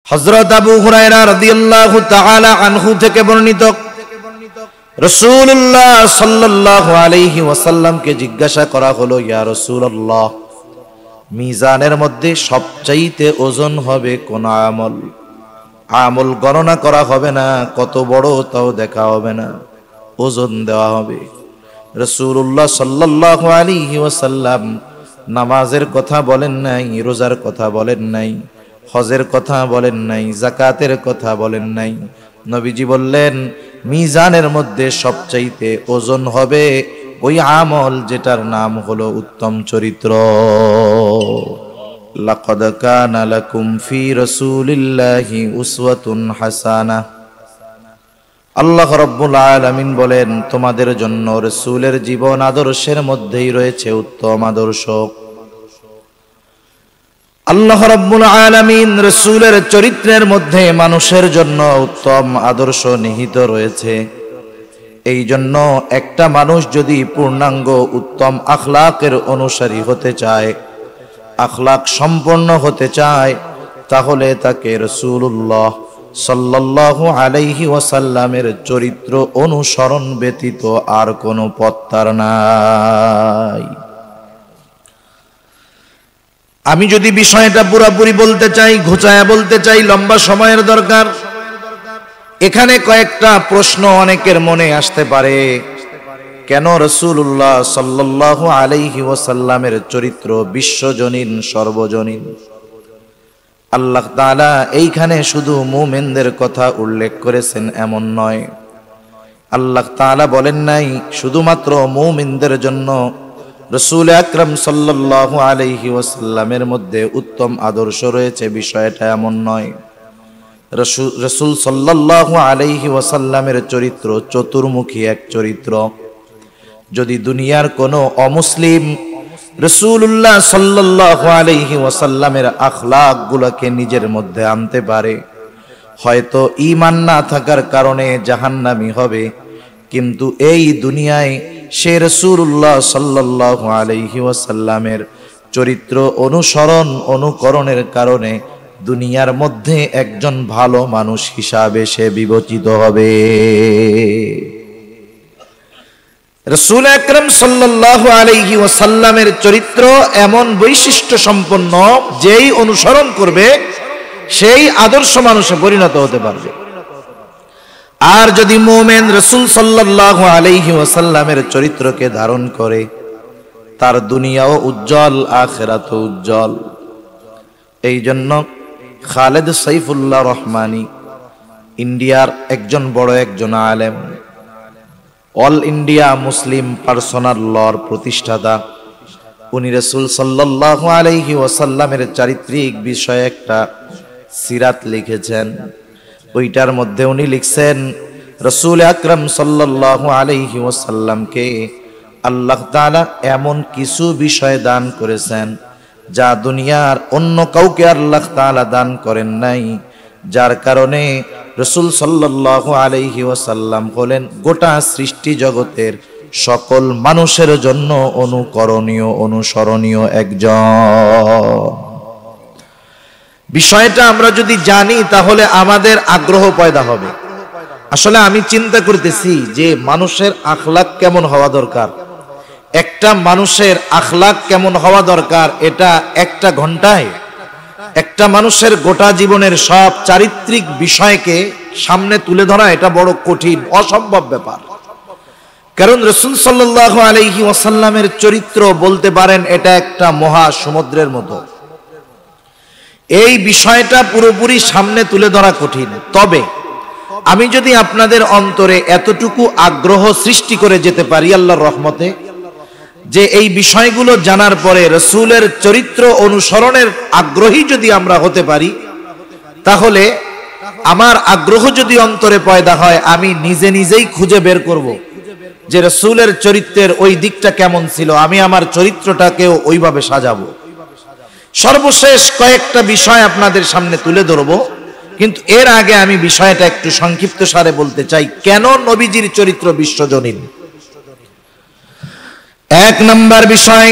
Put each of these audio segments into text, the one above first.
হযরত আবু হুরায়রা রাদিয়াল্লাহু তাআলা আনহু থেকে বর্ণিত, রাসূলুল্লাহ সাল্লাল্লাহু আলাইহি ওয়াসাল্লামকে জিজ্ঞাসা করা হলো, ইয়া রাসূলুল্লাহ, মিজানের মধ্যে সবচাইতে ওজন হবে কোন আমল? আমল গণনা করা হবে না, কত বড় তাও দেখা হবে না, ওজন দেওয়া হবে। রাসূলুল্লাহ সাল্লাল্লাহু আলাইহি ওয়াসাল্লাম নামাজের কথা বলেন নাই, রোজার কথা বলেন নাই, হজের কথা বলেন নাই, যাকাতের কথা বলেন নাই। নবীজি বললেন, মিজানের মধ্যে সবচাইতে ওজন হবে ওই আমল যেটার নাম হলো উত্তম চরিত্র। লাকাদ কানা লাকুম ফি রাসূলিল্লাহি উসওয়াতুন হাসানাহ। আল্লাহ রাব্বুল আলামিন বলেন, তোমাদের জন্য রাসূলের জীবন আদর্শের মধ্যেই রয়েছে উত্তম আদর্শ। আল্লাহ রাব্বুল আলামিন রাসূলের চরিত্রের মধ্যে মানুষের জন্য উত্তম আদর্শ নিহিত রয়েছে। এই জন্য একটা মানুষ যদি পূর্ণাঙ্গ উত্তম আখলাকের অনুসারী হতে চায়, আখলাক সম্পন্ন হতে চায়, তাহলে তাকে রাসূলুল্লাহ সাল্লাল্লাহু আলাইহি ওয়াসাল্লামের চরিত্র অনুসরণ ব্যতীত আর কোনো পথ তার নাই। আমি যদি বিষয়টা পুরোপুরি বলতে চাই, ঘুচায়া বলতে চাই, লম্বা সময়ের দরকার। এখানে কয়েকটা প্রশ্ন অনেকের মনে আসতে পারে। কেন রাসূলুল্লাহ সাল্লাল্লাহু আলাইহি ওয়াসাল্লামের চরিত্র বিশ্বজনীন, সর্বজনীন? আল্লাহ তাআলা এইখানে শুধু মুমিনদের কথা উল্লেখ করেছেন এমন নয়। আল্লাহ তাআলা বলেন নাই শুধুমাত্র মুমিনদের জন্য রাসূল আকরাম সাল্লাল্লাহু আলাইহি ওয়াসাল্লামের মধ্যে উত্তম আদর্শ রয়েছে, বিষয়টা এমন নয়। রাসূল সাল্লাল্লাহু আলাইহি ওয়াসাল্লামের চরিত্র চতুর্মুখী এক চরিত্র। যদি দুনিয়ার কোনো অমুসলিম রাসূলুল্লাহ সাল্লাল্লাহু আলাইহি ওয়াসাল্লামের আখলাকগুলোকে নিজের মধ্যে আনতে পারে, হয়তো ঈমান না থাকার কারণে জাহান্নামী হবে, কিন্তু এই দুনিয়ায় সে রাসূলুল্লাহ সাল্লাল্লাহু আলাইহি ওয়াসাল্লামের চরিত্র অনুসরণ অনুকরণের কারণে দুনিয়ার মধ্যে একজন ভালো মানুষ হিসাবে সে বিবেচিত হবে। রাসূল আকরাম সাল্লাল্লাহু আলাইহি ওয়াসাল্লামের চরিত্র এমন বৈশিষ্ট্য সম্পন্ন, যেই অনুসরণ করবে সেই আদর্শ মানুষে পরিণত হতে পারবে। আর যদি মুমিন রাসূল সাল্লাল্লাহু আলাইহি ওয়াসাল্লামের চরিত্রকে ধারণ করে, তার দুনিয়াও উজ্জ্বল, আখিরাতও উজ্জ্বল। এই জন্য খালেদ সাইফুল্লাহ রহমানী, ইন্ডিয়ার একজন আলেম, অল ইন্ডিয়া মুসলিম পার্সোনাল লর প্রতিষ্ঠাতা, উনি রাসূল সাল্লাল্লাহু আলাইহি ওয়াসাল্লামের চারিত্রিক বিষয়ে একটা সিরাত লিখেছেন। ওইটার মধ্যে উনি লিখছেন, রাসূল আকরাম সাল্লাল্লাহু আলাইহি ওয়াসাল্লামকে আল্লাহ তাআলা এমন কিছু বিষয় দান করেছেন যা দুনিয়ার অন্য কাউকে আল্লাহ তাআলা দান করেন নাই, যার কারণে রাসূল সাল্লাল্লাহু আলাইহি ওয়াসাল্লাম হলেন গোটা সৃষ্টি জগতের সকল মানুষের জন্য অনুকরণীয়, অনুসরণীয় একজন। বিষয়টা আমরা যদি জানি তাহলে আমাদের আগ্রহ পয়দা হবে। আসলে আমি চিন্তা করতেছি যে মানুষের আখলাক কেমন হওয়া দরকার, একটা মানুষের আখলাক কেমন হওয়া দরকার, এটা একটা ঘন্টায় একটা মানুষের গোটা জীবনের সব চারিত্রিক বিষয়কে সামনে তুলে ধরা এটা বড় কঠিন, অসম্ভব ব্যাপার। কারণ রাসূল সাল্লাল্লাহু আলাইহি ওয়াসাল্লামের চরিত্র বলতে পারেন এটা একটা মহা সমুদ্রের মতো। এই বিষয়টা পুরোপুরি সামনে তুলে ধরা কঠিন। তবে আমি যদি আপনাদের অন্তরে এতটুকু আগ্রহ সৃষ্টি করে যেতে পারি আল্লাহর রহমতে, যে এই বিষয়গুলো জানার পরে রাসূলের চরিত্র অনুসরণের আগ্রহী যদি আমরা হতে পারি, তাহলে আমার আগ্রহ যদি অন্তরে পয়দা হয়, আমি নিজে নিজেই খুঁজে বের করব যে রাসূলের চরিত্রের ওই দিকটা কেমন ছিল, আমি আমার চরিত্রটাকেও ওইভাবে সাজাবো। সর্বশেষ কয়েকটা বিষয় আপনাদের সামনে তুলে ধরবো, কিন্তু এর আগে আমি বিষয়টা একটু সংক্ষিপ্ত সারে বলতে চাই, কেন নবীজির চরিত্র বিশ্বজনীন। এক নম্বর বিষয়,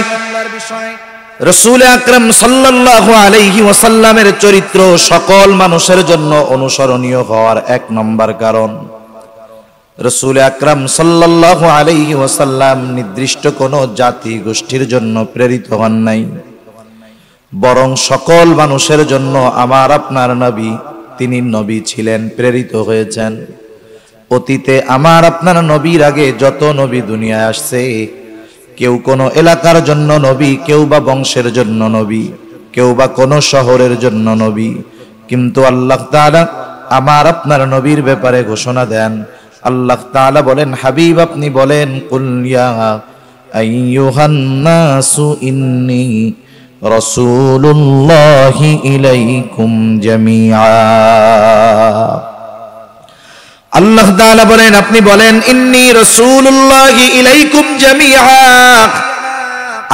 রাসূল আকরাম সাল্লাল্লাহু আলাইহি ওয়াসাল্লামের চরিত্র সকল মানুষের জন্য অনুসরণীয় হওয়ার এক নম্বর কারণ, রাসূল আকরাম সাল্লাল্লাহু আলাইহি ওয়াসাল্লাম নির্দিষ্ট কোনো জাতি গোষ্ঠীর জন্য প্রেরিত হন নাই, বরং সকল মানুষের জন্য আমার আপনার নবী, তিনি নবী ছিলেন, প্রেরিত হয়েছেন। অতীতে আমার আপনার নবীর আগে যত নবী দুনিয়ায় আসছে, কেউ কোনো এলাকার জন্য নবী, কেউ বা বংশের জন্য নবী, কেউ বা কোনো শহরের জন্য নবী, কিন্তু আল্লাহ তাআলা আমার আপনার নবীর ব্যাপারে ঘোষণা দেন। আল্লাহ তাআলা বলেন, হাবিব আপনি বলেন, কুল ইয়া আইয়ুহান নাসু ইন্নী রাসূলুল্লাহি ইলাইকুম জামিআ। আল্লাহ তাআলা বলেন, আপনি বলেন, ইন্নী রাসূলুল্লাহি ইলাইকুম জামিআ,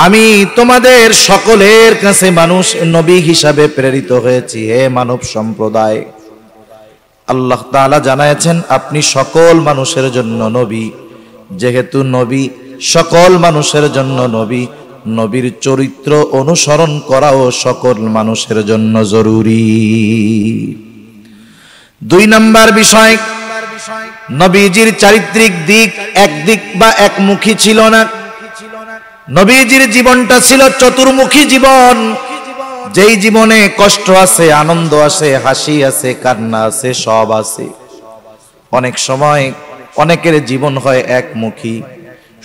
আমি তোমাদের সকলের কাছে মানুষ নবী হিসাবে প্রেরিত হয়েছি, হে মানব সম্প্রদায়। আল্লাহ তাআলা জানাচ্ছেন আপনি সকল মানুষের জন্য নবী। যেহেতু নবী, সকল মানুষের জন্য নবী, নবীর চরিত্র অনুসরণ করাও সকল মানুষের জন্য জরুরি। 2 নম্বর বিষয়, নবীজির চারিত্রিক দিক একদিক বা একমুখী ছিল না। নবীজির জীবনটা ছিল চতুর্মুখী জীবন, যেই জীবনে কষ্ট আছে, আনন্দ আছে, হাসি আছে, কান্না আছে, সব আছে। অনেক সময় অনেকের জীবন হয় একমুখী,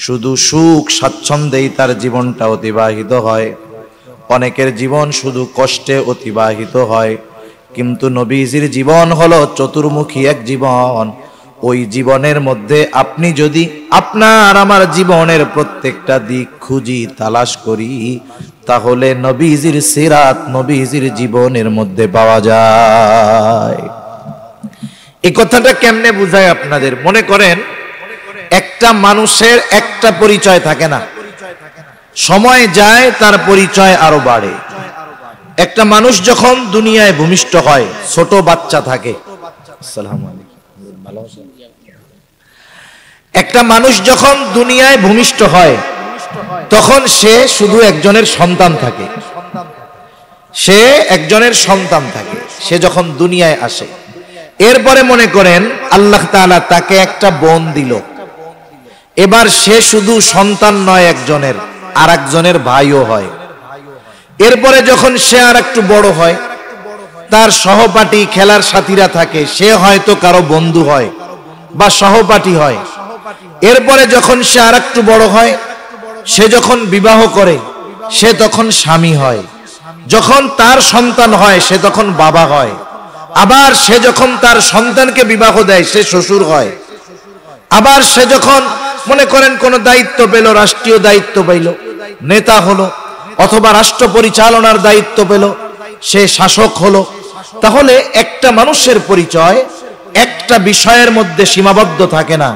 শুধু সুখ স্বাচ্ছন্দ্যেই তার জীবনটা অতিবাহিত হয়। অনেকের জীবন শুধু কষ্টে অতিবাহিত হয়, কিন্তু নবীজির জীবন হলো চতুর্মুখী এক জীবন। ওই জীবনের মধ্যে আপনি যদি আপনার আমার জীবনের প্রত্যেকটা দিক খুঁজি, তালাশ করি, তাহলে নবীজির সিরাত, নবীজির জীবনের মধ্যে পাওয়া যায়। এই কথাটা কেমনে বুঝায় আপনাদের? মনে করেন একটা মানুষের একটা পরিচয় থাকে না, সময় যায় তার পরিচয় আরো বাড়ে। একটা মানুষ যখন দুনিয়ায় ভূমিষ্ঠ হয়, ছোট বাচ্চা থাকে, আসসালামু আলাইকুম, ভালো আছেন? একটা মানুষ যখন দুনিয়ায় ভূমিষ্ঠ হয়, তখন সে শুধু একজনের সন্তান থাকে, সে একজনের সন্তান থাকে। সে যখন দুনিয়ায় আসে, এরপরে মনে করেন আল্লাহ তাআলা তাকে একটা বোন দিল। এবার সে শুধু সন্তান নয় একজনের, আর একজনের ভাইও হয়। এরপরে যখন সে আর একটু বড় হয়, তার সহপাঠী খেলার সাথীরা থাকে, সে হয়তো কারো বন্ধু হয় বা সহপাঠী হয়। এরপরে যখন সে আর একটু বড় হয়, সে যখন বিবাহ করে, সে তখন স্বামী হয়। যখন তার সন্তান হয়, সে তখন বাবা হয়। আবার সে যখন তার সন্তানকে বিবাহ দেয়, সে শ্বশুর হয়। আবার সে যখন মনে করেন কোন দায়িত্ব পেল, রাষ্ট্রীয় দায়িত্ব পেল, নেতা হলো, অথবা রাষ্ট্র পরিচালনার দায়িত্ব পেল, সে শাসক হলো। তাহলে একটা মানুষের পরিচয় একটা বিষয়ের মধ্যে সীমাবদ্ধ থাকে না।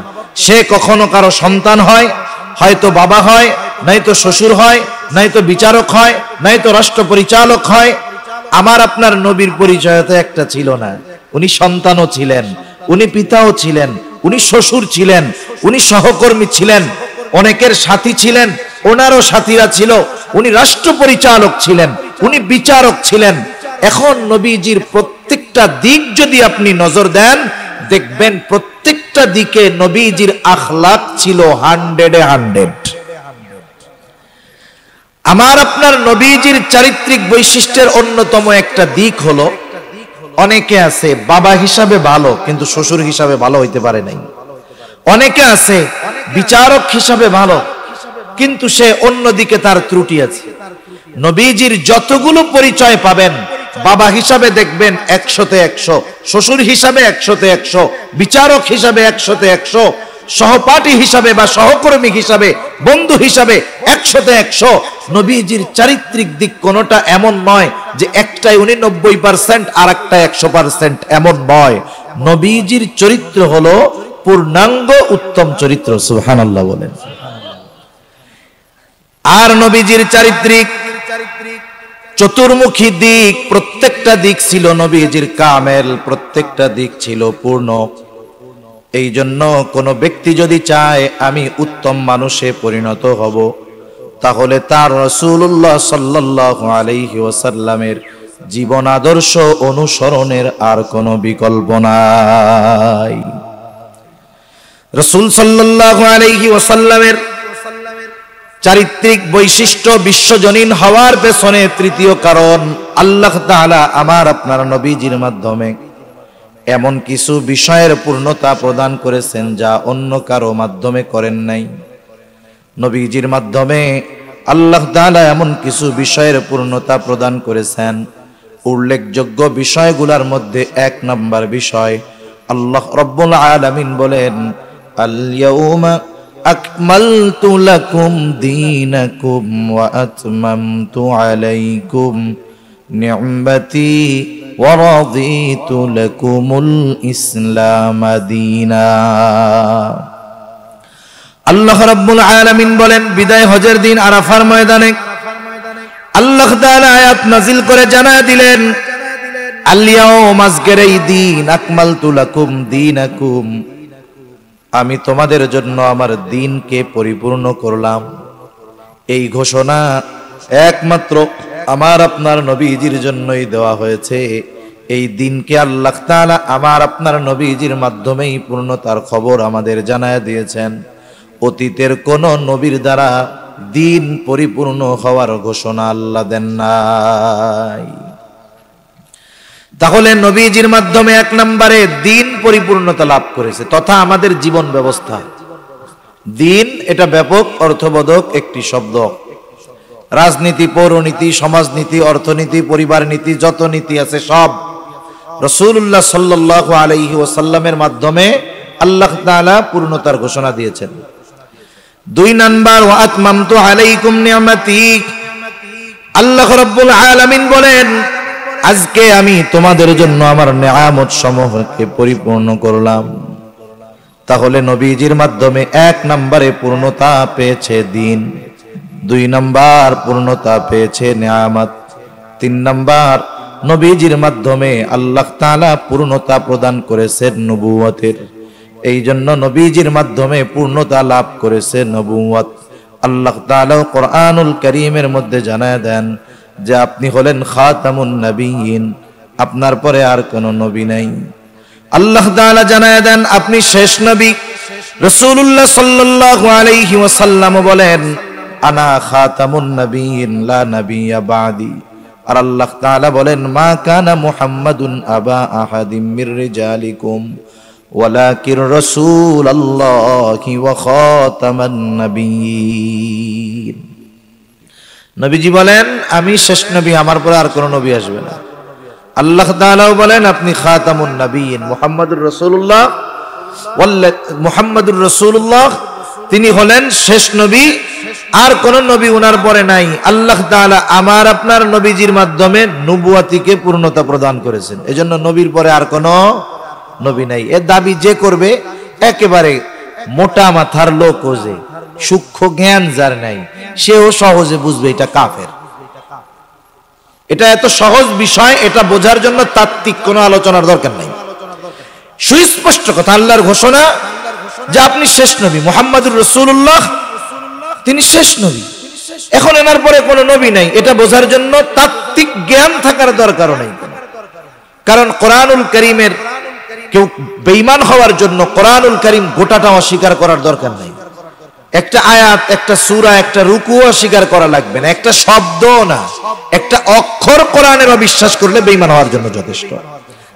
সে কখনো কারো সন্তান হয়, হয়তো বাবা হয়, নয়তো শ্বশুর হয়, নয়তো বিচারক হয়, নয়তো রাষ্ট্র পরিচালক হয়। আমার আপনার নবীর পরিচয় তো একটা ছিল না। উনি সন্তানও ছিলেন, উনি পিতাও ছিলেন, উনি শ্বশুর ছিলেন, উনি সহকর্মী ছিলেন, অনেকের সাথী ছিলেন, ওনারও সাথীরা ছিল, উনি রাষ্ট্র পরিচালক ছিলেন, উনি বিচারক ছিলেন। এখন নবীজির প্রত্যেকটা দিক যদি আপনি নজর দেন, দেখবেন প্রত্যেকটা দিকে নবীজির আখলাক ছিল 100-এ 100। আমার আপনার নবীজির চারিত্রিক বৈশিষ্ট্যের অন্যতম একটা দিক হলো, অনেকে আছে বাবা হিসাবে ভালো কিন্তু শ্বশুর হিসাবে ভালো হইতে পারে নাই। অনেকে আছে বিচারক হিসাবে ভালো কিন্তু সে অন্যদিকে তার ত্রুটি আছে। নবীজির যতগুলো পরিচয় পাবেন, বাবা হিসাবে দেখবেন 100-তে 100, শ্বশুর হিসাবে 100-তে 100, বিচারক হিসাবে 100-তে 100, সহপাঠী হিসাবে বা সহকর্মী হিসাবে, বন্ধু হিসাবে 100-তে 100। নবীজির চারিত্রিক দিক কোনটা এমন নয় যে একটাই উনি 90% আর একটা 100%, এমন নয়। নবীজির চরিত্র হলো পূর্ণাঙ্গ উত্তম চরিত্র, সুবহানাল্লাহ বলেন। আর নবীজির চারিত্রিক চতুর্মুখী দিক, প্রত্যেকটা দিক ছিল নবীজির কামেল, প্রত্যেকটা দিক ছিল পূর্ণ। এই জন্য কোন ব্যক্তি যদি চায় আমি উত্তম মানুষে পরিণত হব, তাহলে তার রাসূলুল্লাহ সাল্লাল্লাহু আলাইহি ওয়াসাল্লামের জীবন আদর্শ অনুসরণের আর কোনো বিকল্প নাই। রাসূল সাল্লাল্লাহু আলাইহি ওয়াসাল্লামের চারিত্রিক বৈশিষ্ট্য বিশ্বজনীন হওয়ার পেছনে তৃতীয় কারণ, আল্লাহ তাআলা আমার আপনার নবীজির মাধ্যমে এমন কিছু বিষয়ের পূর্ণতা প্রদান করেছেন যা অন্য কারো মাধ্যমে করেন নাই। নবীজির মাধ্যমে আল্লাহ তাআলা এমন কিছু বিষয়ের পূর্ণতা প্রদান করেছেন। উল্লেখযোগ্য বিষয়গুলোর মধ্যে এক নম্বর বিষয়, আল্লাহ রাব্বুল আলামিন বলেন, আল ইয়াউমা আকমালতু লাকুম দীনাকুম ওয়া আতমামতু আলাইকুম নি'মাতি ওয়া রাদিতু লাকুমুল ইসলাম দীনা। আল্লাহ রাব্বুল আলামিন বলেন, বিদায় হজের দিন আরাফার ময়দানে আল্লাহ তাআলা আয়াত নাযিল করে জানায় দিলেন, আল ইয়াউম, আজকের এই দিন, আকমালতু লাকুম দীনাকুম, আমি তোমাদের জন্য আমার দ্বীনকে পরিপূর্ণ করলাম। এই ঘোষণা একমাত্র আমার আপনার নবীজির জন্যই দেওয়া হয়েছে। এই দিনকে আল্লাহ তাআলা আমার আপনার নবীজির মাধ্যমেই পূর্ণতার খবর আমাদের জানায় দিয়েছেন। অতীতের কোন নবীর দ্বারা দিন পরিপূর্ণ হওয়ার ঘোষণা আল্লাহ দেন নাই। তাহলে নবীজির মাধ্যমে এক নম্বরে দিন পরিপূর্ণতা লাভ করেছে, তথা আমাদের জীবন ব্যবস্থা। দিন এটা ব্যাপক অর্থবোধক একটি শব্দ। রাজনীতি, পৌরনীতি, সমাজনীতি, অর্থনীতি, পরিবার নীতি, যত নীতি আছে সব রাসূলুল্লাহ সাল্লাল্লাহু আলাইহি ওয়াসাল্লামের মাধ্যমে আল্লাহ তাআলা পূর্ণতার ঘোষণা দিয়েছেন। দুই নাম্বার, ওয়া আতমামতু আলাইকুম নি'মাতি, আল্লাহ রাব্বুল আলামিন বলেন, আজকে আমি তোমাদের জন্য আমার নিয়ামত সমূহকে পরিপূর্ণ করলাম। তাহলে নবীজির মাধ্যমে এক নম্বরে পূর্ণতা পেয়েছে দিন, দুই নাম্বার পূর্ণতা পেয়েছে নিয়ামত, তিন নাম্বার নবীজির মাধ্যমে আল্লাহ তাআলা পূর্ণতা প্রদান করেছেন নবুয়তের। এই জন্য নবীজির মাধ্যমে পূর্ণতা লাভ করেছে নবুয়ত। আল্লাহ তাআলা কোরআনুল কারীমের মধ্যে জানায় দেন যে আপনি হলেন খাতামুন নবিয়্যিন, আপনার পরে আর কোনো নবী নাই। আল্লাহ তাআলা জানায় দেন আপনি শেষ নবী। রাসূলুল্লাহ সাল্লাল্লাহু আলাইহি ওয়াসাল্লাম বলেন, আনা খাতামুন নবিয়্যিন লা নাবিয়্যা বাদি। আর আল্লাহ তাআলা বলেন, মা কানা মুহাম্মাদুন আবা আহাদিম মির রিজালিকুম ওয়ালাকিন রাসূলুল্লাহি ওয়া খাতামান নবিয়্যিন। নবীজি বলেন আমি শেষ নবী, আমার পরে আর কোন নবী আসবে না। আল্লাহ তাআলাও বলেন আপনি খাতামুন নবিয়্যিন, মুহাম্মাদুর রাসূলুল্লাহ তিনি হলেন শেষ নবী, আর কোন নবী ওনার পরে নাই। আল্লাহ তাআলা আমার আপনার নবীজির মাধ্যমে নবুয়তিকে পূর্ণতা প্রদান করেছেন। এজন্য নবীর পরে আর কোন নবী নাই। এর দাবি যে করবে একেবারে মোটা মাথার লোক, যে সূক্ষ্ম জ্ঞান যার নাই, সেও সহজে বুঝবে এটা কাফের। এটা এত সহজ বিষয়, এটা বোঝার জন্য তাত্ত্বিক কোনো আলোচনার দরকার নাই। সুস্পষ্ট কথা, আল্লাহর ঘোষণা যে আপনি শেষ নবী, মুহাম্মাদুর রাসূলুল্লাহ তিনি শেষ নবী। এখন এনার পরে কোনো নবী নাই, এটা বোঝার জন্য তাত্ত্বিক জ্ঞান থাকার দরকারও নেই। কারণ কোরআনুল কারীমের কেউ বেঈমান হওয়ার জন্য কোরআনুল কারীম গোটাটা অস্বীকার করার দরকার নাই। একটা আয়াত, একটা সূরা, একটা রুকু অস্বীকার করা লাগবে না, একটা শব্দ না, একটা অক্ষর কোরআনের অবিশ্বাস করলে বেঈমান হওয়ার জন্য যথেষ্ট।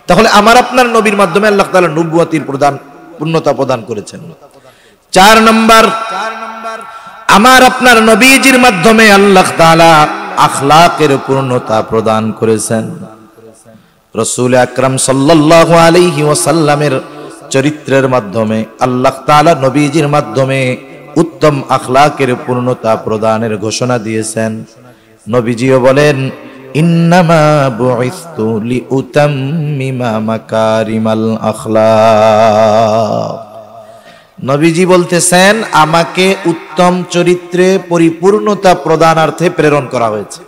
তাহলে আমার আপনার নবীর মাধ্যমে আল্লাহ তাআলা নবুয়তির পূর্ণতা প্রদান করেছেন। চার নাম্বার, আমার আপনার নবীজির মাধ্যমে আল্লাহ তাআলা আখলাকের পূর্ণতা প্রদান করেছেন। রাসূল আকরাম সাল্লাল্লাহু আলাইহি ওয়াসাল্লামের চরিত্রের মাধ্যমে আল্লাহ তাআলা নবীজির মাধ্যমে উত্তম আখলাকের পূর্ণতা প্রদানের ঘোষণা দিয়েছেন। নবীজিও বলেন, ইন্নামা বুইসতু লিউতাম্মিমা মাকারিমাল আখলাক। নবীজি বলতেছেন আমাকে উত্তম চরিত্রে পরিপূর্ণতা প্রদানার্থে প্রেরণ করা হয়েছে।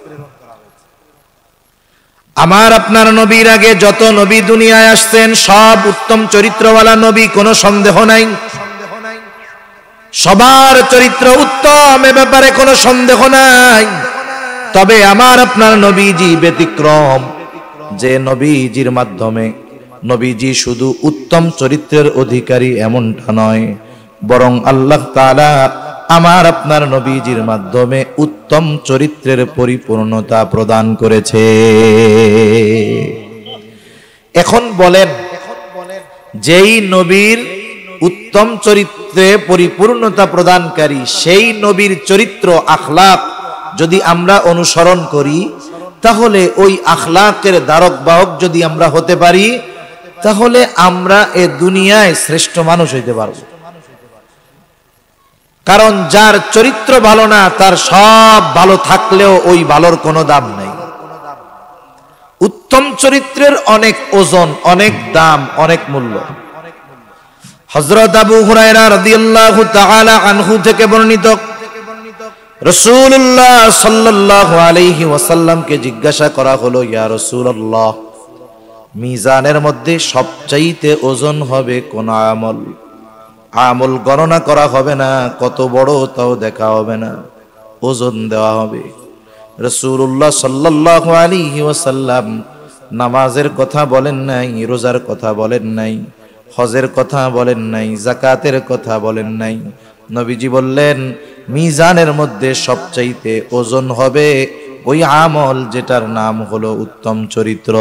আমার আপনার নবীর আগে যত নবী দুনিয়ায় আসছেন সব উত্তম চরিত্রওয়ালা নবী, কোনো সন্দেহ নাই। সবার চরিত্র উত্তম, এ ব্যাপারে কোনো সন্দেহ নাই। তবে আমার আপনার নবীজি ব্যতিক্রম, যে নবীজির মাধ্যমে নবীজি শুধু উত্তম চরিত্রের অধিকারী এমনটা নয়, বরং আল্লাহ তাআলা আমার আপনার নবীজির মাধ্যমে উত্তম চরিত্রের পরিপূর্ণতা প্রদান করেছে। এখন বলেন, যেই নবীর উত্তম চরিত্রে পরিপূর্ণতা প্রদানকারী সেই নবীর চরিত্র আখলাক যদি আমরা অনুসরণ করি, তাহলে ওই আখলাকের ধারক বাহক যদি আমরা হতে পারি, তাহলে আমরা এ দুনিয়ায় শ্রেষ্ঠ মানুষ হইতে পারব। কারণ যার চরিত্র ভালো না, তার সব ভালো থাকলেও ওই ভালোর কোনো দাম নাই। উত্তম চরিত্রের অনেক ওজন, অনেক দাম, অনেক মূল্য। হযরত আবু হুরায়রা রাদিয়াল্লাহু তাআলা আনহু থেকে বর্ণিত, রাসূলুল্লাহ সাল্লাল্লাহু আলাইহি ওয়াসাল্লামকে জিজ্ঞাসা করা হলো, ইয়া রাসূলুল্লাহ, মিজানের মধ্যে সবচাইতে ওজন হবে কোন আমল? আমল গণনা করা হবে না, কত বড় তাও দেখা হবে না, ওজন দেওয়া হবে। রাসূলুল্লাহ সাল্লাল্লাহু আলাইহি ওয়াসাল্লাম নামাজের কথা বলেন নাই, রোজার কথা বলেন নাই, হজের কথা বলেন নাই, যাকাতের কথা বলেন নাই। নবীজি বললেন, মিজানের মধ্যে সবচাইতে ওজন হবে ওই আমল যেটার নাম হলো উত্তম চরিত্র।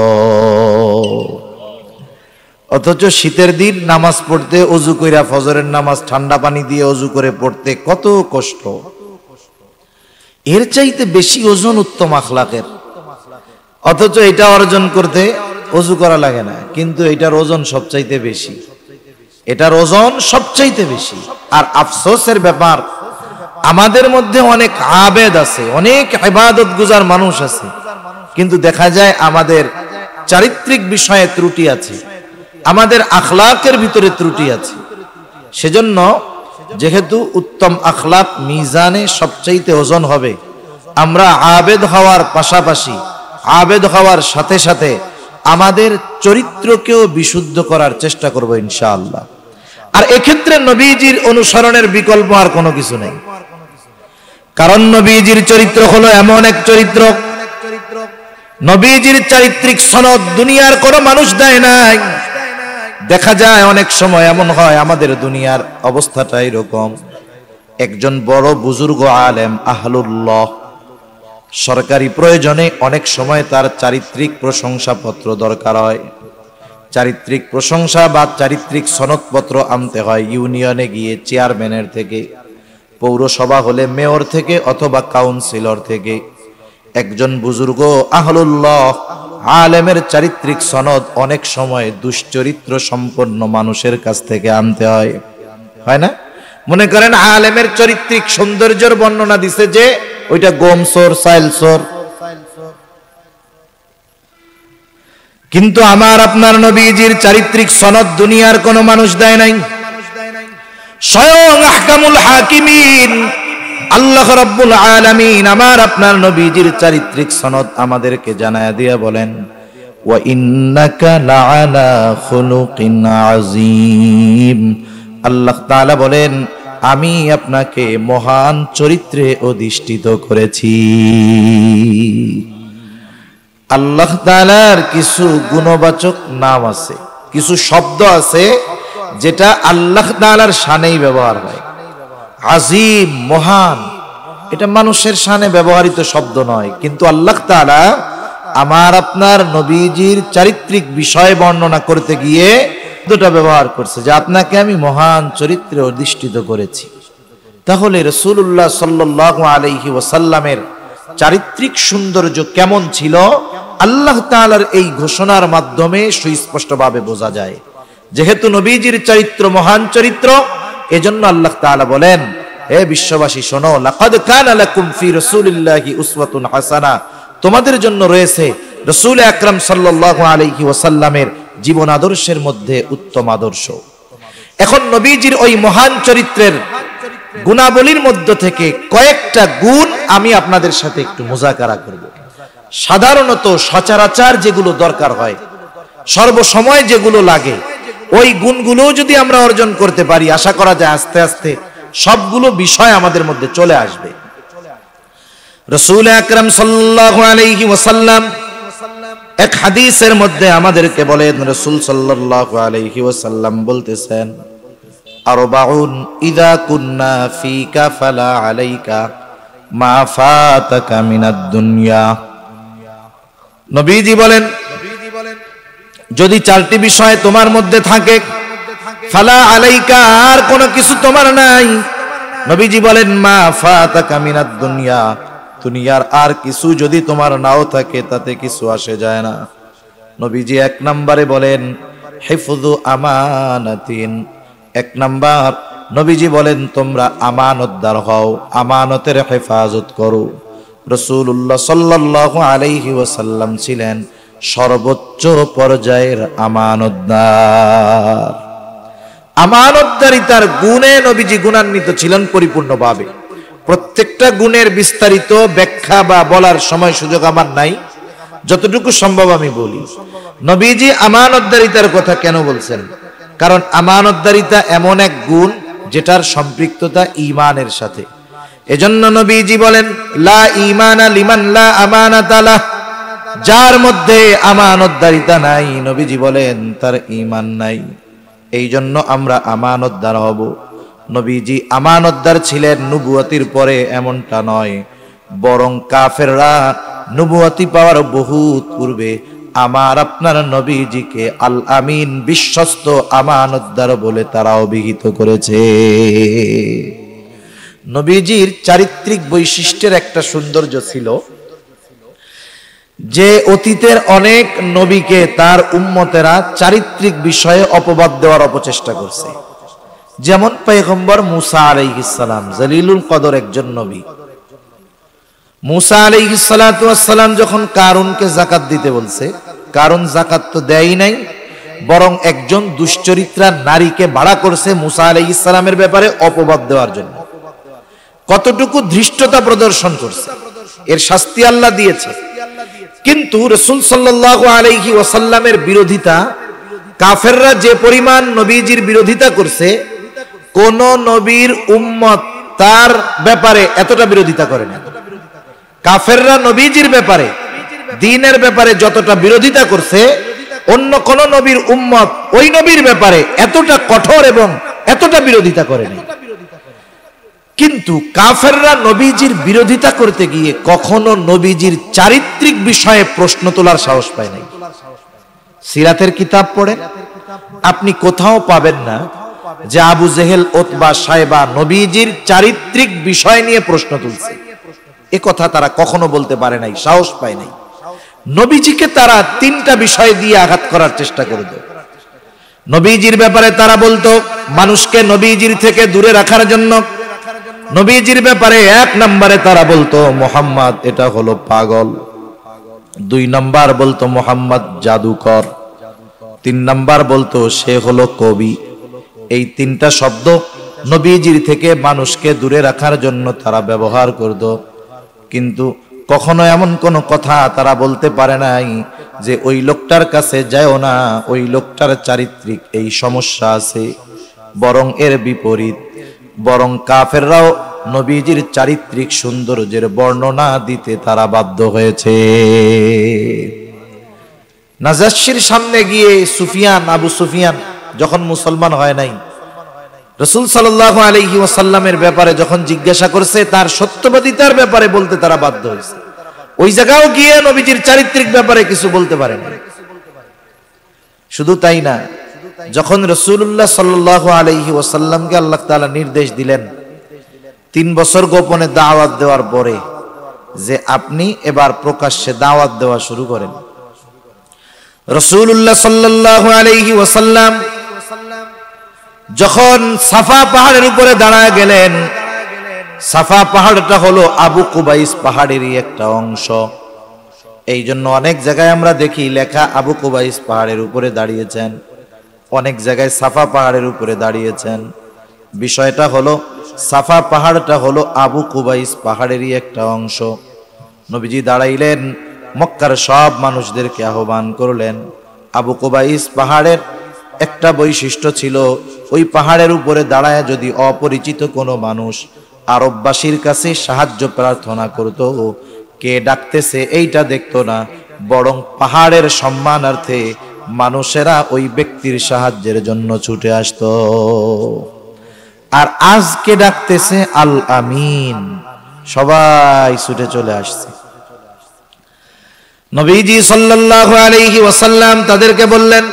অথচ শীতের দিন নামাজ পড়তে অজু কইরা, ফজরের নামাজ ঠান্ডা পানি দিয়ে অজু করে পড়তে কত কষ্ট। এর চাইতে বেশি ওজন উত্তম আখলাকের। অথচ এটা অর্জন করতে অজু করা লাগে না, কিন্তু এটার ওজন সবচাইতে বেশি, এটার ওজন সবচাইতে বেশি। আর আফসোসের ব্যাপার, আমাদের মধ্যে অনেক আবেদ আছে, অনেক ইবাদত গুজার মানুষ আছে, কিন্তু দেখা যায় আমাদের চারিত্রিক বিষয়ে ত্রুটি আছে, আমাদের আখলাকের ভিতরে ত্রুটি আছে। সেজন্য যেহেতু উত্তম আখলাক মিজানে সবচাইতে ওজন হবে, আমরা আবেদ হওয়ার পাশাপাশি, আবেদ হওয়ার সাথে সাথে আমাদের চরিত্রকেও বিশুদ্ধ করার চেষ্টা করব ইনশাআল্লাহ। আর এক্ষেত্রে নবীজির অনুসরণের বিকল্প আর কোনো কিছু নেই। কারণ নবীজির চরিত্র হলো এমন এক চরিত্র, নবীজির চারিত্রিক সনদ দুনিয়ার কোনো মানুষ দেয় নাই। দেখা যায় অনেক সময় এমন হয়, আমাদের দুনিয়ার অবস্থাটা এরকম, একজন বড় বুজুর্গ আলেম আহলুল্লাহ, সরকারি প্রয়োজনে অনেক সময় তার চারিত্রিক প্রশংসাপত্র দরকার হয়, চারিত্রিক প্রশংসা বা চারিত্রিক সনদপত্র আনতে হয় ইউনিয়নে গিয়ে, চেয়ারম্যানের থেকে, পৌরসভা হলে মেয়র থেকে অথবা কাউন্সিলর থেকে। একজন বুজুর্গ আহলুল্লাহ আলেমের চারিত্রিক সনদ অনেক সময় দুশ্চরিত্র সম্পন্ন মানুষের কাছ থেকে আনতে হয়, হয় না? মনে করেন আলেমের চারিত্রিক সৌন্দর্যের বর্ণনা দিছে যে ওইটা গোমসোর, সাইলসোর, কিন্তু আমার আপনার নবীজির চারিত্রিক সনদ দুনিয়ার কোনো মানুষ দেয় নাই। স্বয়ং আহকামুল হাকিমিন আল্লাহ রাব্বুল আলামিন আমার আপনার নবীজির চারিত্রিক সনদ আমাদেরকে জানায়া দিয়া বলেন, ওয়া ইন্নাকা লাআলা খুলুকিন আযীম। আল্লাহ তাআলা বলেন, আমি আপনাকে মহান চরিত্রে অধিষ্ঠিত করেছি। আল্লাহ তাআলার কিছু গুণবাচক নাম আছে, কিছু শব্দ আছে যেটা আল্লাহ তাআলার শানেই ব্যবহার হয়। আজিম, মহান, এটা মানুষের শানে ব্যবহৃত শব্দ নয়, কিন্তু আল্লাহ তাআলা আমার আপনার নবীজির চারিত্রিক বিষয় বর্ণনা করতে গিয়ে দুটো ব্যবহার করছে, যে আপনাকে আমি মহান চরিত্রে অধিষ্ঠিত করেছি। তাহলে রাসূলুল্লাহ সাল্লাল্লাহু আলাইহি ওয়াসাল্লামের চারিত্রিক সৌন্দর্য কেমন ছিল আল্লাহ তাআলার এই ঘোষণার মাধ্যমে সুস্পষ্টভাবে বোঝা যায়। যেহেতু নবীজির চরিত্র মহান চরিত্র, এজন্য আল্লাহ তাআলা বলেন, হে বিশ্ববাসী শোনো, লাকাদ কানা লাকুম ফি রাসূলিল্লাহি উসওয়াতুন হাসানা, তোমাদের জন্য রয়েছে রাসূল আকরাম সাল্লাল্লাহু আলাইহি ওয়াসাল্লামের জীবন আদর্শের মধ্যে উত্তম আদর্শ। এখন নবীজির ওই মহান চরিত্রের গুণাবলীর মধ্য থেকে কয়েকটা গুণ আমি আপনাদের সাথে একটু মুযাকারা করব। সাধারণত সচরাচর যেগুলো দরকার হয়, সর্বসময় যেগুলো লাগে, ওই গুণগুলো যদি আমরা অর্জন করতে পারি, আশা করা যায় আস্তে আস্তে সবগুলো বিষয় আমাদের মধ্যে চলে আসবে। রাসূল আকরাম সাল্লাল্লাহু আলাইহি ওয়াসাল্লাম এক হাদিসের মধ্যে আমাদেরকে বলেন, রাসূল সাল্লাল্লাহু আলাইহি ওয়াসাল্লাম বলতেছেন, আরবাউন ইযা কুন্না ফিকা ফালা আলাইকা মা ফাতাকা মিনাদ দুনিয়া। নবীজি বলেন, যদি চারটি বিষয় তোমার মধ্যে থাকে, ফালা আলাইকা, আর কোনো কিছু তোমার নাই। নবীজি বলেন, মা ফাতাকা মিনাদ দুনিয়া, দুনিয়ার আর কিছু যদি তোমার নাও থাকে তাতে কিছু আসে যায় না। নবীজি এক নম্বরে বলেন, হিফযু আমানাতিন, এক নাম্বার নবীজি বলেন তোমরা আমানতদার হও, আমানতের হেফাজত করো। রাসূলুল্লাহ সাল্লাল্লাহু আলাইহি ওয়াসাল্লাম ছিলেন সর্বোচ্চ পর্যায়ের আমানতদার। আমানতদারিতার গুণে নবীজি গুণান্বিত ছিলেন পরিপূর্ণভাবে। প্রত্যেকটা গুণের বিস্তারিত ব্যাখ্যা বা বলার সময় সুযোগ আমার নাই, যতটুকু সম্ভব আমি বলি। নবীজি আমানতদারিতার কথা কেন বলছেন? কারণ আমানতদারিতা এমন এক গুণ যেটার সম্পৃক্ততা ঈমানের সাথে। এজন্য নবীজি বলেন, লা ঈমানা লিমান লা আমানাতা লাহ, যার মধ্যে আমানতদারিতা নাই, নবীজি বলেন তার ঈমান নাই। এই জন্য আমরা আমানতদার হব। নবীজি আমানতদার ছিলেন নবুয়তির পরে এমনটা নয়, বরং কাফেররা নবুয়তি পাওয়ার বহুত পূর্বে আমার আপনার নবীজিকে আল আমিন, বিশ্বস্ত আমানতদার বলে তারা অভিহিত করেছে। নবীজির চারিত্রিক বৈশিষ্ট্যের একটা সৌন্দর্য ছিল যে অতীতের অনেক নবীকে তার উম্মতেরা চারিত্রিক বিষয়ে অপবাদ দেওয়ার অপচেষ্টা করছে। যেমন পয়গম্বর মুসা আলাইহিস সালাম, জলিলুল কদর একজন নবী। মুসা আলাইহিস সালাতু ওয়াস সালাম যখন কারুনকে যাকাত দিতে বলছে, কারণ যাকাত তো দেয়ই নাই, বরং একজন দুশ্চরিত্রা নারীকে ভাড়া করছে মুসা আলাইহিস সালামের ব্যাপারে অপবাদ দেওয়ার জন্য। কতটুকু ধৃষ্টতা প্রদর্শন করছে, এর শাস্তি আল্লাহ দিয়েছে। কিন্তু রাসূল সাল্লাল্লাহু আলাইহি ওয়াসাল্লামের বিরোধিতা, কাফেররা যে পরিমাণ নবীজির বিরোধিতা করছে, কোন নবীর উম্মত তার ব্যাপারে এতটা বিরোধিতা করে না। কাফেররা নবীজির ব্যাপারে, দ্বীনের ব্যাপারে যতটা বিরোধিতা করছে, অন্য কোন নবীর উম্মত ওই নবীর ব্যাপারে এতটা কঠোর এবং এতটা বিরোধিতা করেনি। কিন্তু কাফেররা নবীজির বিরোধিতা করতে গিয়ে কখনো নবীজির চারিত্রিক বিষয়ে প্রশ্ন তোলার সাহস পায় নাই। সিরাতের কিতাব পড়ে আপনি কোথাও পাবেন না যে আবু জেহেল, উতবা, সাইবা নবীজির চারিত্রিক বিষয় নিয়ে প্রশ্ন তুলছে। এ কথা তারা কখনো বলতে পারে নাই, সাহস পায় নাই। নবীজিকে তারা তিনটা বিষয় দিয়ে আঘাত করার চেষ্টা করত। নবীজির ব্যাপারে তারা বলতো মানুষকে নবীজির থেকে দূরে রাখার জন্য। নবীজির ব্যাপারে এক নম্বরে তারা বলতো মুহাম্মদ এটা হলো পাগল, দুই নম্বর বলতো মুহাম্মদ জাদুকর, তিন নম্বর বলতো সে হলো কবি। এই তিনটা শব্দ নবীজির থেকে মানুষকে দূরে রাখার জন্য তারা ব্যবহার করত। কিন্তু কখনো এমন কোন কথা তারা বলতে পারে নাই যে ওই লোকটার কাছে যাও না, ওই লোকটার চারিত্রিক এই সমস্যা আছে। বরং এর বিপরীত, বরং কাফেররাও নবীজির চারিত্রিক সৌন্দর্যের বর্ণনা দিতে তারা বাধ্য হয়েছে। নাজাশির সামনে গিয়ে সুফিয়ান, আবু সুফিয়ান যখন মুসলমান হয় নাই, রাসূল সাল্লাল্লাহু আলাইহি ওয়াসাল্লামের ব্যাপারে যখন জিজ্ঞাসা করছে, তার সত্যবাদিতার ব্যাপারে বলতে তারা বাধ্য হয়েছে। ওই জায়গাও গিয়ে নবীজির চারিত্রিক ব্যাপারে কিছু বলতে পারে না। শুধু তাই না, যখন রাসূলুল্লাহ সাল্লাল্লাহু আলাইহি ওয়াসাল্লামকে আল্লাহ তাআলা নির্দেশ দিলেন 3 বছর গোপনে দাওয়াত দেওয়ার পরে যে আপনি এবার প্রকাশ্যে দাওয়াত দেওয়া শুরু করেন, রাসূলুল্লাহ সাল্লাল্লাহু আলাইহি ওয়াসাল্লাম যখন সাফা পাহাড়ের উপরে দাঁড়ায় গেলেন, সাফা পাহাড়টা হলো আবু কুবাইস পাহাড়েরই একটা অংশ। এই জন্য অনেক জায়গায় আমরা দেখি লেখা আবু কুবাইস পাহাড়ের উপরে দাঁড়িয়েছেন, অনেক জায়গায় সাফা পাহাড়ের উপরে দাঁড়িয়েছেন। বিষয়টা হলো সাফা পাহাড়টা হলো আবু কুবাইস পাহাড়েরই একটা অংশ। নবীজি দাঁড়াইলেন, মক্কার সব মানুষদেরকে আহ্বান করলেন, আবু কুবাইস পাহাড়ের একটা বৈশিষ্ট্য ছিল, ওই পাহাড়ের উপরে দাঁড়ায় যদি অপরিচিত কোনো মানুষ আরববাসীর কাছে সাহায্য প্রার্থনা করত, কে ডাকতেছে এইটা দেখতো না, বরং পাহাড়ের সম্মানার্থে মানুষেরা ওই ব্যক্তির সাহায্যের জন্য ছুটে আসতো। আর আজকে ডাকতেছে আল আমিন, সবাই ছুটে চলে আসছে। নবীজি সাল্লাল্লাহু আলাইহি ওয়াসাল্লাম তাদেরকে বললেন,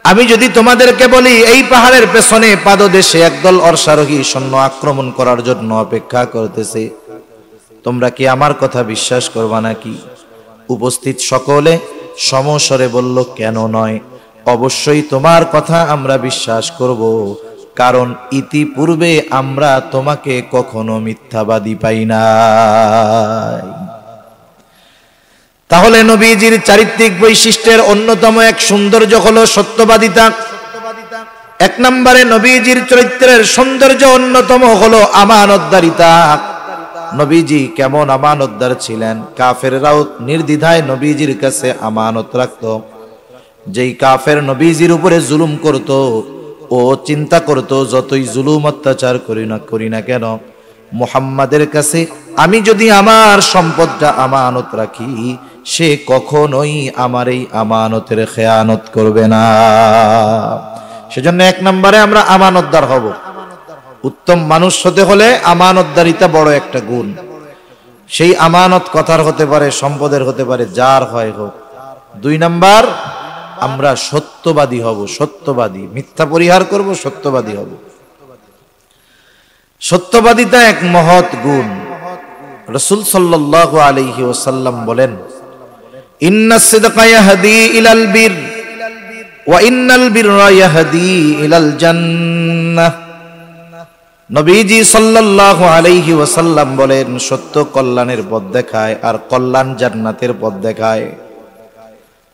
আমি যদি তোমাদেরকে বলি এই পাহাড়ের পেছনে পাদদেশে একদল অশ্বারোহী সৈন্য আক্রমণ করার জন্য অপেক্ষা করতেছে, তোমরা কি আমার কথা বিশ্বাস করবা নাকি? উপস্থিত সকলে সমস্বরে বলল, কেন নয়, অবশ্যই তোমার কথা আমরা বিশ্বাস করব, কারণ ইতিপূর্বে আমরা তোমাকে কখনো মিথ্যাবাদী পাই নাই। তাহলে নবীজির চারিত্রিক বৈশিষ্ট্যের অন্যতম এক সৌন্দর্য হলো সত্যবাদিতা। এক নম্বরে নবীজির চরিত্রের সৌন্দর্য অন্যতম হলো আমানতদারিতা। নবীজি কেমন আমানতদার ছিলেন, কাফেররাও নির্দ্বিধায় নবীজির কাছে আমানত রাখত। যেই কাফের নবীজির উপরে জুলুম করত, ও চিন্তা করত যতই জুলুম অত্যাচার করি না কেন, মুহাম্মাদের কাছে আমি যদি আমার সম্পদটা আমানত রাখি, সে কখনোই আমার এই আমানতের খেয়ানত করবে না। সেজন্য এক নম্বরে আমরা আমানতদার হব। উত্তম মানুষ হতে হলে আমানতদারিতা বড় একটা গুণ। সেই আমানত কথার হতে পারে, সম্পদের হতে পারে, যার হয় হোক। দুই নাম্বার, আমরা সত্যবাদী হব, সত্যবাদী, মিথ্যা পরিহার করব, সত্যবাদী হব। সত্যবাদিতা এক মহৎ গুণ। রাসূল সাল্লাল্লাহু আলাইহি ওয়াসাল্লাম বলেন, ইন্নাস সিদকা ইয়াহদি ইলাল বির ওয়া ইন্নাল বিররা ইয়াহদি ইলাল জান্নাহ। নবীজি সাল্লাল্লাহু আলাইহি ওয়াসাল্লাম বলেন, সত্য কল্যাণের পথ দেখায় আর কল্যাণ জান্নাতের পথ দেখায়।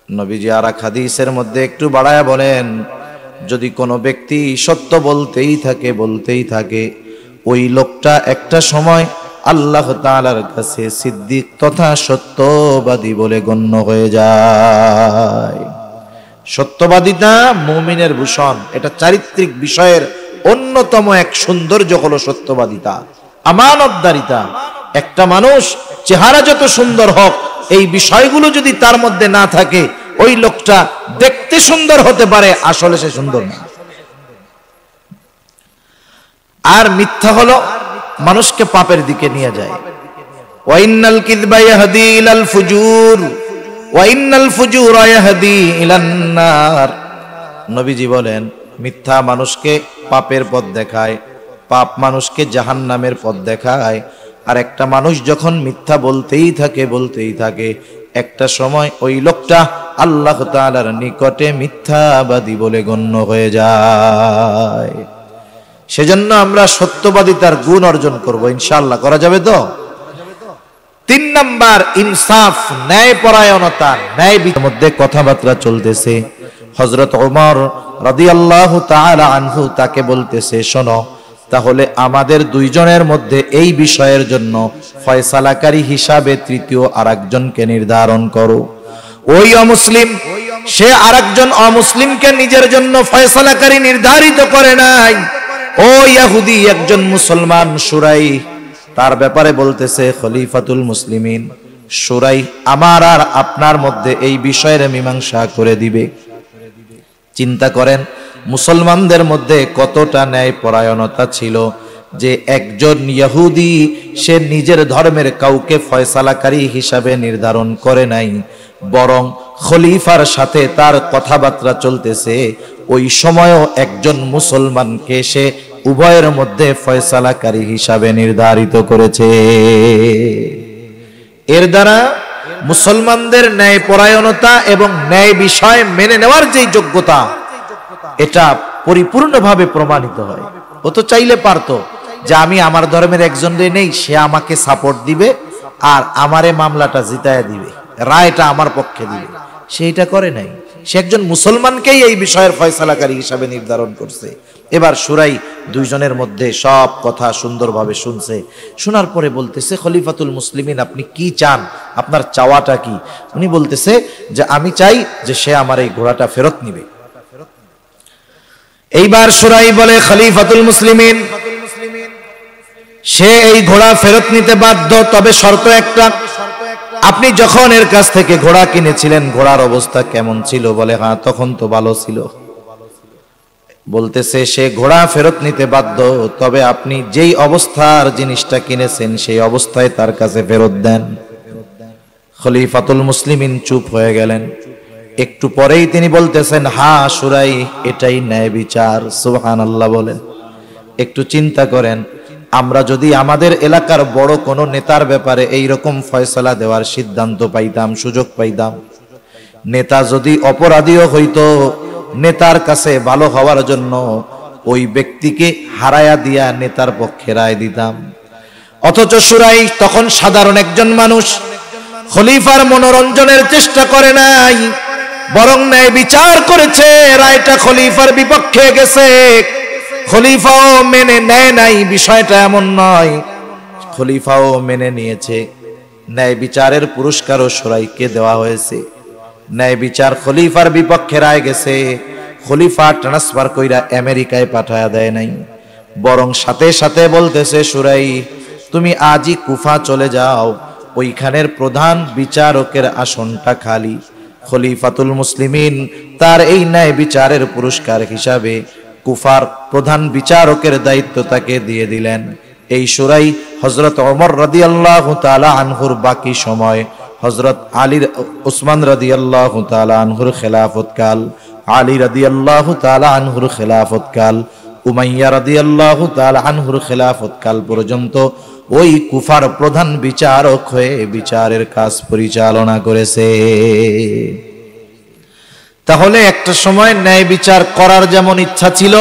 নবীজি আর এক হাদিসের মধ্যে একটু বাড়ায়া বলেন, যদি কোনো ব্যক্তি সত্য বলতেই থাকে, ওই লোকটা একটা সময় আল্লাহ তাআলার কাছে সিদ্দিক তথা সত্যবাদী বলে গণ্য হয়ে যায়। সত্যবাদিতা মুমিনের ভূষণ। এটা চারিত্রিক বিষয়ের অন্যতম এক সৌন্দর্য হলো সত্যবাদিতা, আমানতদারিতা। একটা মানুষ চেহারা যত সুন্দর হোক, এই বিষয়গুলো যদি তার মধ্যে না থাকে, ওই লোকটা দেখতে সুন্দর হতে পারে, আসলে সে সুন্দর না। আর মিথ্যা হলো মানুষকে পাপের দিকে নিয়ে যায়। ওয়াইন্নাল কিযবা ইয়াহদি ইলাল ফুজুর ওয়া ইন্নাল ফুজুরা ইয়াহদি ইলান নার। নবীজি বলেন, মিথ্যা মানুষকে পাপের পথ দেখায়, পাপ মানুষকে জাহান্নামের পথ দেখায়। আর একটা মানুষ যখন মিথ্যা বলতেই থাকে, একটা সময় ওই লোকটা আল্লাহ তাআলার নিকটে মিথ্যাবাদী বলে গণ্য হয়ে যায়। সেজন্য আমরা সত্যবাদিতার গুণ অর্জন করব, ইনশাআল্লাহ। করা যাবে তো? তিন নাম্বার, ইনসাফ, ন্যায়পরায়ণতা। ন্যায় মধ্যে কথাবার্তা চলতেছে। হযরত ওমর রাদিয়াল্লাহু তাআলা আনহু তাকে বলতেছে, শোনো, তাহলে আমাদের দুইজনের মধ্যে এই বিষয়ের জন্য ফয়সালাকারী হিসাবে তৃতীয় আরেকজনকে নির্ধারণ করো। ওই অমুসলিম, সে আরেকজন অমুসলিমকে নিজের জন্য ফয়সালাকারী নির্ধারিত করে নাই। ও ইহুদি একজন মুসলমান শুরাই, তার ব্যাপারে বলতেছে খলিফাতুল মুসলিমিন, শুরাই আমার আর আপনার মধ্যে এই বিষয়ের মীমাংসা করে দিবে। চিন্তা করেন মুসলমানদের মধ্যে কতটা ন্যায়পরায়ণতা ছিল, যে একজন ইহুদি সে নিজের ধর্মের কাউকে ফয়সালাকারী হিসাবে নির্ধারণ করে নাই, বরং খলিফার সাথে তার কথাবার্তা চলতেছে। ওই সময়ও একজন মুসলমানকে সে উভয়ের মধ্যে ফয়সালাকারী হিসাবে নির্ধারিত করেছে। এর দ্বারা মুসলমানদের ন্যায়পরায়ণতা এবং ন্যায় বিষয় মেনে নেওয়ার যে যোগ্যতা, এটা পরিপূর্ণভাবে প্রমাণিত হয়। ও তো চাইলে পারতো যে আমি আমার ধর্মের একজনরে নেই, সে আমাকে সাপোর্ট দিবে আর আমারে মামলাটা জিতায় দিবে, রায়টা আমার পক্ষে দিবে। সে এটা করে নাই। সে একজন মুসলমানকেই এই বিষয়ের ফয়সালাকারী হিসাবে নির্ধারণ করছে। এবার শুরাই দুইজনের মধ্যে সব কথা সুন্দরভাবে শুনছে। শোনার পরে বলতেছে, খলিফাতুল মুসলিমিন, আপনি কি চান? আপনার চাওয়াটা কি? উনি বলতেছে যে আমি চাই যে সে আমার এই ঘোড়াটা ফেরত নিবে। এইবার সুরাই বলে খলিফাতুল মুসলিমিন, সে এই ঘোড়া ফেরত নিতে বাধ্য, তবে শর্ত একটা, আপনি যখন এর কাছ থেকে ঘোড়া কিনেছিলেন ঘোড়ার অবস্থা কেমন ছিল? বলে হ্যাঁ, তখন তো ভালো ছিল। বলতেছে সে ঘোড়া ফেরত নিতে বাধ্য, তবে আপনি যেই অবস্থার জিনিসটা কিনেছেন সেই অবস্থায় তার কাছে ফেরত দেন। খলিফাতুল মুসলিমিন চুপ হয়ে গেলেন। একটু পরেই তিনি বলতেছেন, হ্যাঁ সুরাই, এটাই ন্যায় বিচার। সুবহানাল্লাহ বলেন। একটু চিন্তা করেন, আমরা যদি আমাদের এলাকার বড় কোনো নেতার ব্যাপারে এই রকম ফয়সালা দেওয়ার সিদ্ধান্ত পাইতাম, সুযোগ পাইতাম, নেতা যদি অপরাধীও হইতো, নেতার কাছে ভালো হওয়ার জন্য ওই ব্যক্তিকে হারায়া দিয়া নেতার পক্ষে রায় দিতাম। অথচ সুরাই তখন সাধারণ একজন মানুষ, খলিফার মনোরঞ্জনের চেষ্টা করে নাই, বরং ন্যায় বিচার করেছে। রায়টা খলিফার বিপক্ষে গেছে, খলিফাও মেনে নেয় নাই। বিষয়টা এমন নয়, খলিফাও মেনে নিয়েছে। ন্যায় বিচারের পুরস্কারও সুরাইকে দেওয়া হয়েছে। ন্যায় বিচার খলিফার বিপক্ষে রায় গেছে, খলিফা ট্রান্সফার কইরা আমেরিকায় পাঠায়া দেয় নাই, বরং সাথে সাথে বলতেছে, সুরাই তুমি আজই কুফা চলে যাও, ওইখানের প্রধান বিচারকের আসনটা খালি। খলিফাতুল মুসলিমিন তার এই ন্যায় বিচারের পুরস্কার হিসাবে কুফার প্রধান বিচারকের দায়িত্ব তাকে দিয়ে দিলেন। এই সুরাই হযরত ওমর রাদিয়াল্লাহু তাআলা আনহুর বাকি সময়, হযরত আলী উসমান রাদিয়াল্লাহু তাআলা আনহুর খেলাফতকাল, আলী রাদিয়াল্লাহু তাআলা আনহুর খেলাফতকাল, উমাইয়া রাদিয়াল্লাহু তাআলা আনহুর খেলাফতকাল পর্যন্ত ওই কুফার প্রধান বিচারক হয়ে বিচারের কাজ পরিচালনা করেছে। তাহলে একটা সময় ন্যায় বিচার করার যেমন ইচ্ছা ছিল,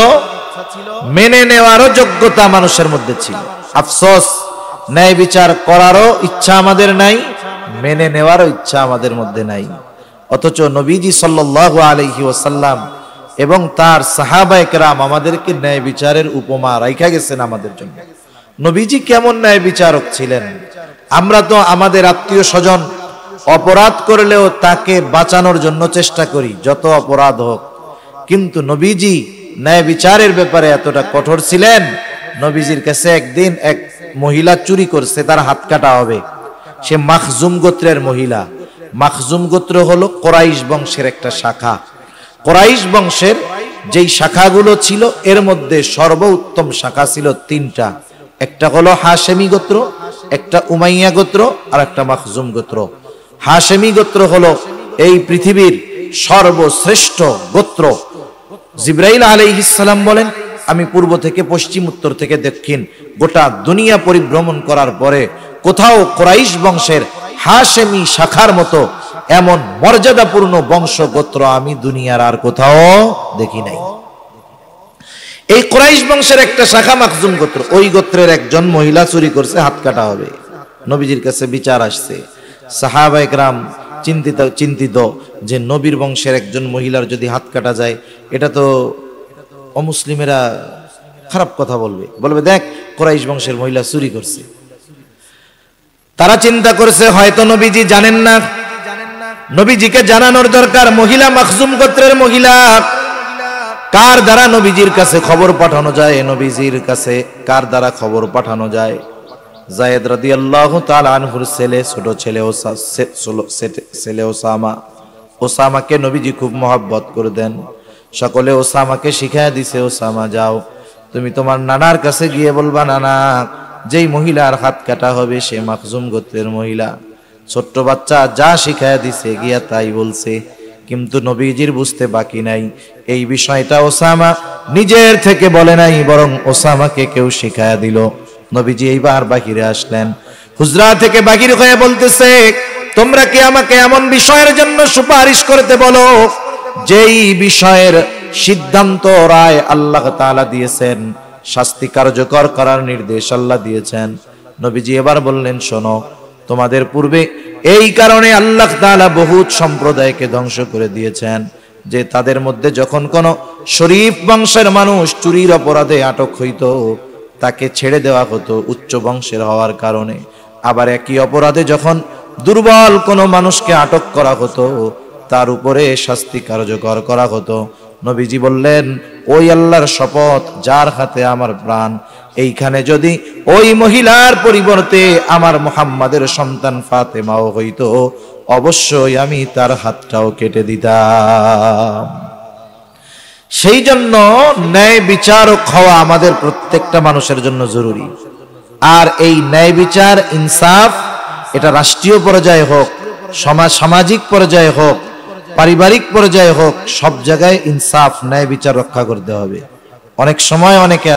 মেনে নেওয়ারও যোগ্যতা মানুষের মধ্যে ছিল। আফসোস, ন্যায় বিচার করারও ইচ্ছা আমাদের নাই, মেনে নেওয়ারও ইচ্ছা আমাদের মধ্যে নাই। অথচ নবীজি সাল্লাল্লাহু আলাইহি ওয়াসাল্লাম এবং তার সাহাবায়ে কেরাম আমাদেরকে ন্যায় বিচারের উপমা রাইখা গেছেন আমাদের জন্য। নবীজি কেমন ন্যায় বিচারক ছিলেন। আমরা তো আমাদের আত্মীয় স্বজন অপরাধ করলেও তাকে বাঁচানোর জন্য চেষ্টা করি, যত অপরাধ হোক, কিন্তু নবীজি ন্যায় বিচারের ব্যাপারে এতটা কঠোর ছিলেন। নবীজির কাছে একদিন এক মহিলা চুরি করছে, তার হাত কাটা হবে। সে মাখজুম গোত্রের মহিলা। মাখজুম গোত্র হলো কোরাইশ বংশের একটা শাখা। কোরাইশ বংশের যেই শাখাগুলো ছিল এর মধ্যে সর্বোত্তম শাখা ছিল তিনটা। একটা হলো হাশেমি গোত্র, একটা উমাইয়া গোত্র, আর একটা মাখজুম গোত্র। হাশেমি গোত্র হলো এই পৃথিবীর সর্বশ্রেষ্ঠ গোত্র। জিবরাইল আলাইহিস সালাম বলেন, আমি পূর্ব থেকে পশ্চিম, উত্তর থেকে দক্ষিণ গোটা দুনিয়া পরিভ্রমণ করার পরে কোথাও কোরাইশ বংশের হাশেমি শাখার মতো এমন মর্যাদাপূর্ণ বংশ গোত্র আমি দুনিয়ার আর কোথাও দেখি নাই। এই কোরাইশ বংশের একটা শাখা মাখজুম গোত্র। ওই গোত্রের একজন মহিলা চুরি করছে, হাত কাটা হবে। নবীজির কাছে বিচার আসছে। সাহাবায়ে কেরাম চিন্তিত যে নবীর বংশের একজন মহিলার যদি হাত কাটা যায়, এটা তো অমুসলিমেরা খারাপ কথা বলবে, দেখ কোরাইশ বংশের মহিলা চুরি করছে। তারা চিন্তা করছে হয়তো নবীজি জানেন না, নবীজিকে জানানোর দরকার। মহিলা মাখজুম গোত্রের মহিলা, কার দ্বারা নবীজির কাছে খবর পাঠানো যায়? নবীজির কাছে কার দ্বারা খবর পাঠানো যায়? যায়েদ রাদিয়াল্লাহু তাআলা আনহুর ছেলে, ছোট ছেলে ওসামা। ওসামাকে নবীজি খুব মহব্বত করে দেন। সকলে ওসামাকে শিখায় দিছে, ওসামা যাও তুমি তোমার নানার কাছে গিয়ে বলবা, নানা যেই মহিলার হাত কাটা হবে সে মাখজুম গোত্রের মহিলা। ছোট্ট বাচ্চা যা শিখায় দিছে গিয়া তাই বলছে, কিন্তু নবীজির বুঝতে বাকি নাই। এই বিষয়টা ওসামা নিজের থেকে বলে নাই, বরং ওসামাকে কেউ শিখায়া দিল। নবীজি এইবার বাহিরে আসলেন, হুজরা থেকে বাহির হয়ে বলতেছে, তোমরা কি আমাকে এমন বিষয়ের জন্য সুপারিশ করতে বলো যেই বিষয়ের সিদ্ধান্ত রায় আল্লাহ তাআলা দিয়েছেন, শাস্তি কার্যকর করার নির্দেশ আল্লাহ দিয়েছেন। নবীজি এবার বললেন, শোনো, তোমাদের পূর্বে এই কারণে আল্লাহ তাআলা বহুত সম্প্রদায়কে ধ্বংস করে দিয়েছেন যে তাদের মধ্যে যখন কোনো শরীফ বংশের মানুষ চুরির অপরাধে আটক হইতো তাকে ছেড়ে দেওয়া হতো উচ্চ বংশের হওয়ার কারণে। আবার একই অপরাধে যখন দুর্বল কোনো মানুষকে আটক করা হতো তার উপরে শাস্তি কার্যকর করা হতো। নবীজি বললেন, ওই আল্লাহর শপথ যার হাতে আমার প্রাণ, এইখানে যদি ওই মহিলার পরিবর্তে আমার মুহাম্মাদের সন্তান ফাতেমাও হইতো, অবশ্যই আমি তার হাতটাও কেটে দিতাম। সেই জন্য ন্যায় বিচারক হওয়া আমাদের প্রত্যেকটা মানুষের জন্য জরুরি। আর এই ন্যায় বিচার, ইনসাফ, এটা রাষ্ট্রীয় পর্যায়ে হোক, সামাজিক পর্যায়ে হোক, পারিবারিক পর্যায়ে হোক, সব জায়গায় ইনসাফ, ন্যায় বিচার রক্ষা করতে হবে। অনেক সময় অনেকে